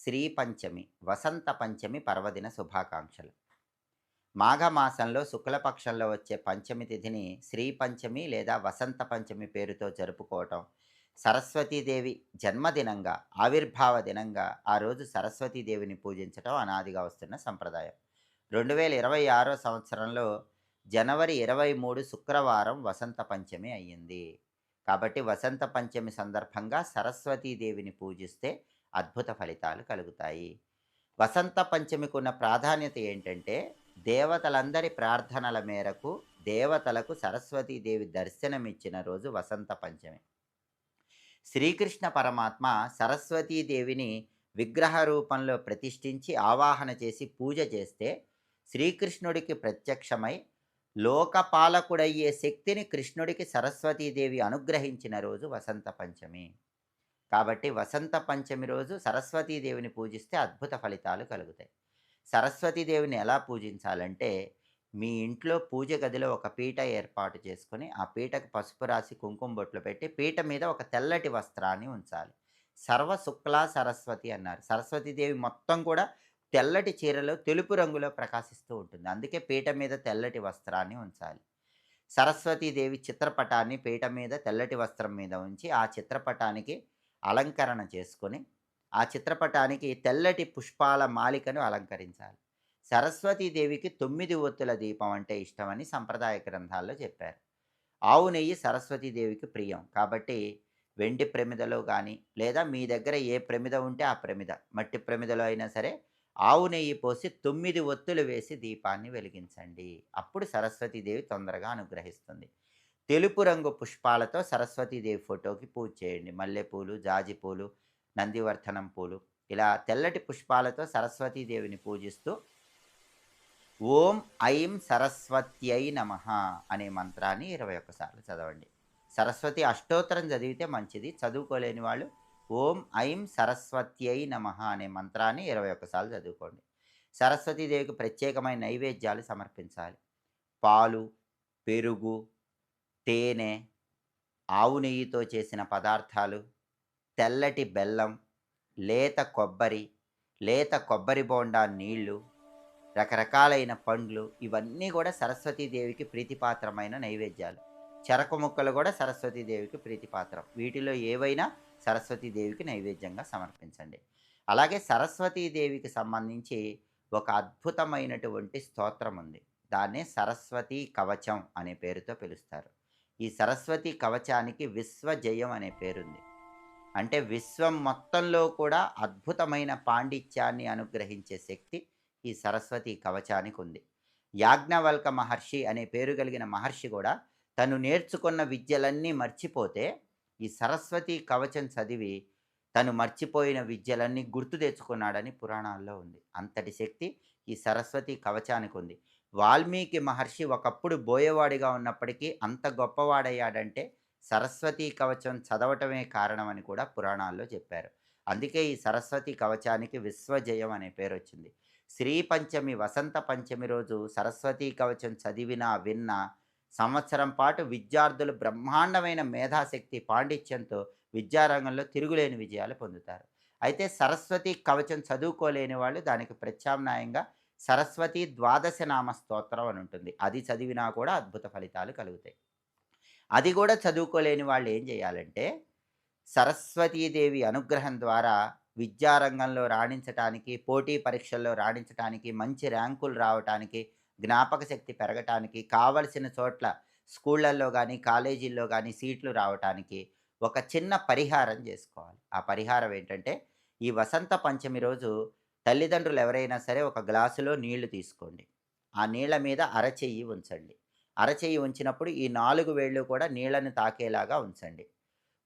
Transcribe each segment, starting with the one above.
శ్రీ పంచమి, వసంత పంచమి పర్వదిన శుభాకాంక్షలు. మాఘమాసంలో శుక్లపక్షంలో వచ్చే పంచమి తిథిని శ్రీ పంచమి లేదా వసంత పంచమి పేరుతో జరుపుకోవటం, సరస్వతీదేవి జన్మదినంగా, ఆవిర్భావ దినంగా ఆ రోజు సరస్వతీదేవిని పూజించటం అనాదిగా వస్తున్న సంప్రదాయం. 2026 సంవత్సరంలో జనవరి 23 శుక్రవారం వసంత పంచమి అయ్యింది. కాబట్టి వసంత పంచమి సందర్భంగా సరస్వతీదేవిని పూజిస్తే అద్భుత ఫలితాలు కలుగుతాయి. వసంత పంచమికున్న ప్రాధాన్యత ఏంటంటే, దేవతలందరి ప్రార్థనల మేరకు దేవతలకు సరస్వతీదేవి దర్శనమిచ్చిన రోజు వసంత పంచమి. శ్రీకృష్ణ పరమాత్మ సరస్వతీదేవిని విగ్రహ రూపంలో ప్రతిష్ఠించి ఆవాహన చేసి పూజ చేస్తే, శ్రీకృష్ణుడికి ప్రత్యక్షమై లోకపాలకుడయ్యే శక్తిని కృష్ణుడికి సరస్వతీదేవి అనుగ్రహించిన రోజు వసంత పంచమి. కాబట్టి వసంత పంచమి రోజు సరస్వతీదేవిని పూజిస్తే అద్భుత ఫలితాలు కలుగుతాయి. సరస్వతీదేవిని ఎలా పూజించాలంటే, మీ ఇంట్లో పూజ గదిలో ఒక పీట ఏర్పాటు చేసుకొని, ఆ పీటకు పసుపు రాసి కుంకుమ బొట్లు పెట్టి, పీట మీద ఒక తెల్లటి వస్త్రాన్ని ఉంచాలి. సర్వ శుక్లా సరస్వతి అన్నారు. సరస్వతీదేవి మొత్తం కూడా తెల్లటి చీరలో తెలుపు రంగులో ప్రకాశిస్తూ ఉంటుంది. అందుకే పీట మీద తెల్లటి వస్త్రాన్ని ఉంచాలి. సరస్వతీదేవి చిత్రపటాన్ని పీట మీద తెల్లటి వస్త్రం మీద ఉంచి, ఆ చిత్రపటానికి అలంకరణ చేసుకొని, ఆ చిత్రపటానికి తెల్లటి పుష్పాల మాలికను అలంకరించాలి. సరస్వతీదేవికి 9 ఒత్తుల దీపం అంటే ఇష్టమని సంప్రదాయ గ్రంథాల్లో చెప్పారు. ఆవు నెయ్యి సరస్వతీదేవికి ప్రియం. కాబట్టి వెండి ప్రమిదలో గానీ, లేదా మీ దగ్గర ఏ ప్రమిద ఉంటే ఆ ప్రమిద, మట్టి ప్రమిదలో అయినా సరే, ఆవు నెయ్యి పోసి 9 ఒత్తులు వేసి దీపాన్ని వెలిగించండి. అప్పుడు సరస్వతీదేవి తొందరగా అనుగ్రహిస్తుంది. తెలుపు రంగు పుష్పాలతో సరస్వతీదేవి ఫోటోకి పూజ చేయండి. మల్లెపూలు, జాజి పూలు, నందివర్ధనం పూలు ఇలా తెల్లటి పుష్పాలతో సరస్వతీదేవిని పూజిస్తూ ఓం ఐం సరస్వత్యై నమః అనే మంత్రాన్ని 21 సార్లు చదవండి. సరస్వతి అష్టోత్తరం చదివితే మంచిది. చదువుకోలేని వాళ్ళు ఓం ఐం సరస్వత్యై నమః అనే మంత్రాన్ని 21 సార్లు చదువుకోండి. సరస్వతీదేవికి ప్రత్యేకమైన నైవేద్యాలు సమర్పించాలి. పాలు, పెరుగు, తేనె, ఆవు నెయ్యితో చేసిన పదార్థాలు, తెల్లటి బెల్లం, లేత కొబ్బరి, లేత కొబ్బరి బోండా నీళ్ళు, రకరకాలైన పండ్లు ఇవన్నీ కూడా సరస్వతీదేవికి ప్రీతిపాత్రమైన నైవేద్యాలు. చెరకు ముక్కలు కూడా సరస్వతీదేవికి ప్రీతిపాత్రం. వీటిలో ఏవైనా సరస్వతీదేవికి నైవేద్యంగా సమర్పించండి. అలాగే సరస్వతీదేవికి సంబంధించి ఒక అద్భుతమైనటువంటి స్తోత్రం ఉంది. దాన్నే సరస్వతీ కవచం అనే పేరుతో పిలుస్తారు. ఈ సరస్వతీ కవచానికి విశ్వజయం అనే పేరుంది. అంటే విశ్వం మొత్తంలో కూడా అద్భుతమైన పాండిత్యాన్ని అనుగ్రహించే శక్తి ఈ సరస్వతీ కవచానికి ఉంది. యాజ్ఞవల్క మహర్షి అనే పేరు కలిగిన మహర్షి కూడా తను నేర్చుకున్న విద్యలన్నీ మర్చిపోతే ఈ సరస్వతీ కవచం చదివి తను మర్చిపోయిన విద్యలన్నీ గుర్తు తెచ్చుకున్నాడని పురాణాల్లో ఉంది. అంతటి శక్తి ఈ సరస్వతీ కవచానికి ఉంది. వాల్మీకి మహర్షి ఒకప్పుడు బోయేవాడిగా ఉన్నప్పటికీ అంత గొప్పవాడయ్యాడంటే సరస్వతీ కవచం చదవటమే కారణమని కూడా పురాణాల్లో చెప్పారు. అందుకే ఈ సరస్వతీ కవచానికి విశ్వజయం అనే పేరొచ్చింది. శ్రీ పంచమి, వసంత పంచమి రోజు సరస్వతీ కవచం చదివినా, విన్నా సంవత్సరం పాటు విద్యార్థులు బ్రహ్మాండమైన మేధాశక్తి, పాండిత్యంతో విద్యారంగంలో తిరుగులేని విజయాలు పొందుతారు. అయితే సరస్వతీ కవచం చదువుకోలేని వాళ్ళు దానికి ప్రత్యామ్నాయంగా సరస్వతి ద్వాదశ నామ స్తోత్రం అని ఉంటుంది. అది చదివినా కూడా అద్భుత ఫలితాలు కలుగుతాయి. అది కూడా చదువుకోలేని వాళ్ళు ఏం చేయాలంటే, సరస్వతీదేవి అనుగ్రహం ద్వారా విద్యారంగంలో రాణించటానికి, పోటీ పరీక్షల్లో రాణించటానికి, మంచి ర్యాంకులు రావటానికి, జ్ఞాపక శక్తి పెరగటానికి, కావలసిన చోట్ల స్కూళ్ళల్లో గానీ, కాలేజీల్లో గానీ సీట్లు రావటానికి ఒక చిన్న పరిహారం చేసుకోవాలి. ఆ పరిహారం ఏంటంటే, ఈ వసంత పంచమి రోజు తల్లిదండ్రులు ఎవరైనా సరే ఒక గ్లాసులో నీళ్లు తీసుకోండి. ఆ నీళ్ల మీద అరచెయ్యి ఉంచండి. అరచెయ్యి ఉంచినప్పుడు ఈ 4 వేళ్ళు కూడా నీళ్ళని తాకేలాగా ఉంచండి.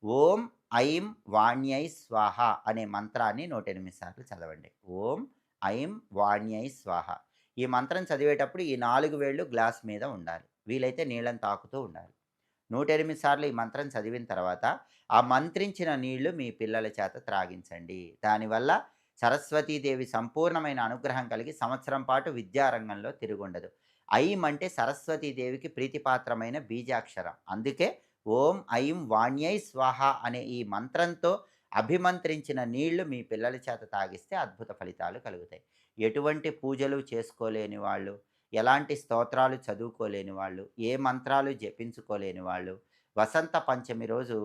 ఓం ఐం వాణ్యై స్వాహ అనే మంత్రాన్ని 108 సార్లు చదవండి. ఓం ఐం వాణ్యై స్వాహ. ఈ మంత్రం చదివేటప్పుడు ఈ 4 వేళ్ళు గ్లాస్ మీద ఉండాలి. వీలైతే నీళ్ళని తాకుతూ ఉండాలి. 108 సార్లు ఈ మంత్రం చదివిన తర్వాత, ఆ మంత్రించిన నీళ్లు మీ పిల్లల చేత త్రాగించండి. దానివల్ల సరస్వతీదేవి సంపూర్ణమైన అనుగ్రహం కలిగి సంవత్సరం పాటు విద్యారంగంలో తిరుగుండదు. ఐం అంటే సరస్వతీదేవికి ప్రీతిపాత్రమైన బీజాక్షరం. అందుకే ఓం ఐం వాణ్యై స్వాహ అనే ఈ మంత్రంతో అభిమంత్రించిన నీళ్లు మీ పిల్లల చేత తాగిస్తే అద్భుత ఫలితాలు కలుగుతాయి. ఎటువంటి పూజలు చేసుకోలేని వాళ్ళు, ఎలాంటి స్తోత్రాలు చదువుకోలేని వాళ్ళు, ఏ మంత్రాలు జపించుకోలేని వాళ్ళు, వసంత పంచమి రోజు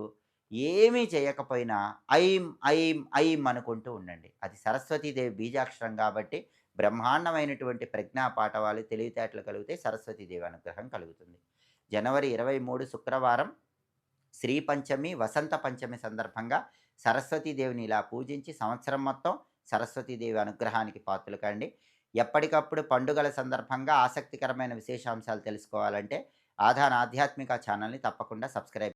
ఏమీ చేయకపోయినా ఐం, ఐం, ఐం అనుకుంటూ ఉండండి. అది సరస్వతీదేవి బీజాక్షరం కాబట్టి బ్రహ్మాండమైనటువంటి ప్రజ్ఞా పాటవాలు, తెలివితేటలు కలిగితే సరస్వతీదేవి అనుగ్రహం కలుగుతుంది. జనవరి 23 శుక్రవారం శ్రీ పంచమి, వసంత పంచమి సందర్భంగా సరస్వతీదేవిని ఇలా పూజించి సంవత్సరం మొత్తం సరస్వతీదేవి అనుగ్రహానికి పాత్రలు కండి. ఎప్పటికప్పుడు పండుగల సందర్భంగా ఆసక్తికరమైన విశేషాంశాలు తెలుసుకోవాలంటే ఆధాన్ ఆధ్యాత్మిక ఛానల్‌ని తప్పకుండా సబ్స్క్రైబ్